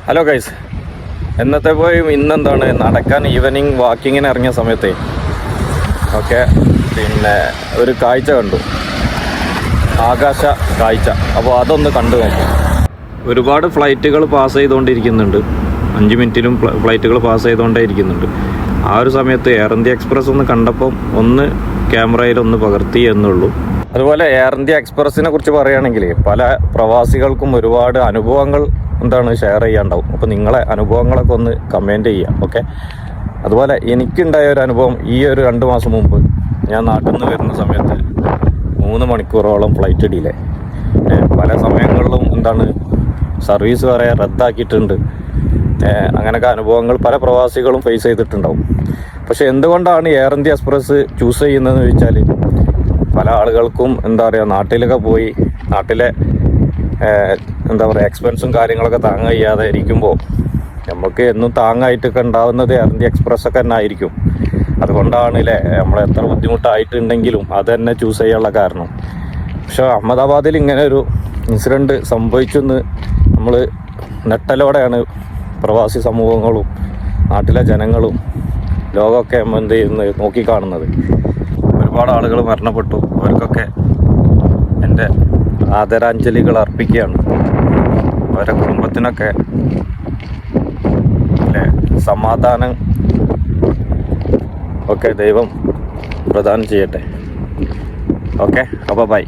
Hello guys, എന്നത്തെ പോയി ഇന്നെന്താണ് നടക്കാൻ ഈവനിങ് വാക്കിങ്ങിന് ഇറങ്ങിയ സമയത്തെ പിന്നെ ഒരു കാഴ്ച കണ്ടു, ആകാശ കാഴ്ച. അപ്പോൾ അതൊന്ന് കണ്ടു നോക്കി. ഒരുപാട് ഫ്ലൈറ്റുകൾ പാസ് ചെയ്തുകൊണ്ടിരിക്കുന്നുണ്ട്, 5 മിനിറ്റിലും ഫ്ലൈറ്റുകൾ പാസ് ചെയ്തുകൊണ്ടേ ഇരിക്കുന്നുണ്ട്. ആ ഒരു സമയത്ത് എയർ ഇന്ത്യ എക്സ്പ്രസ് ഒന്ന് കണ്ടപ്പം ഒന്ന് ക്യാമറയിലൊന്ന് പകർത്തി എന്നുള്ളൂ. അതുപോലെ എയർ ഇന്ത്യ എക്സ്പ്രസിനെ കുറിച്ച് പറയുകയാണെങ്കിൽ പല പ്രവാസികൾക്കും ഒരുപാട് അനുഭവങ്ങൾ ഷെയർ ചെയ്യാണ്ടാവും. അപ്പോൾ നിങ്ങളെ അനുഭവങ്ങളൊക്കെ ഒന്ന് കമൻറ്റ് ചെയ്യുക. ഓക്കെ, അതുപോലെ എനിക്കുണ്ടായ ഒരു അനുഭവം ഈ ഒരു 2 മാസം മുമ്പ് ഞാൻ നാട്ടിൽ നിന്ന് വരുന്ന സമയത്ത് 3 മണിക്കൂറോളം ഫ്ലൈറ്റ് ഡിലേ. പല സമയങ്ങളിലും സർവീസ് വരെ റദ്ദാക്കിയിട്ടുണ്ട്. അങ്ങനെയൊക്കെ അനുഭവങ്ങൾ പല പ്രവാസികളും ഫേസ് ചെയ്തിട്ടുണ്ടാവും. പക്ഷേ എന്തുകൊണ്ടാണ് എയർ ഇന്ത്യ എക്സ്പ്രസ് ചൂസ് ചെയ്യുന്നതെന്ന് ചോദിച്ചാൽ, പല ആളുകൾക്കും നാട്ടിലൊക്കെ പോയി നാട്ടിലെ എക്സ്പെൻസും കാര്യങ്ങളൊക്കെ താങ്ങാൻ കഴിയാതെ ഇരിക്കുമ്പോൾ നമുക്ക് എന്നും താങ്ങായിട്ടൊക്കെ ഉണ്ടാവുന്നത് എയർ ഇന്ത്യ എക്സ്പ്രസ് ഒക്കെ തന്നെ ആയിരിക്കും. അതുകൊണ്ടാണ് നമ്മൾ എത്ര ബുദ്ധിമുട്ടായിട്ടുണ്ടെങ്കിലും അത് തന്നെ ചൂസ് ചെയ്യാനുള്ള കാരണം. പക്ഷേ അഹമ്മദാബാദിൽ ഇങ്ങനെ ഒരു ഇൻസിഡൻറ്റ് സംഭവിച്ചെന്ന് നമ്മൾ നെട്ടലോടെയാണ് പ്രവാസി സമൂഹങ്ങളും നാട്ടിലെ ജനങ്ങളും ലോകമൊക്കെ നോക്കിക്കാണുന്നത്. ഒരുപാട് ആളുകൾ മരണപ്പെട്ടു. അവർക്കൊക്കെ എൻ്റെ ആദരാഞ്ജലികൾ അർപ്പിക്കുകയാണ്. അവരുടെ കുടുംബത്തിനൊക്കെ സമാധാനം ഒക്കെ ദൈവം പ്രദാനം ചെയ്യട്ടെ. ഓക്കെ, അപ്പോൾ ബൈ.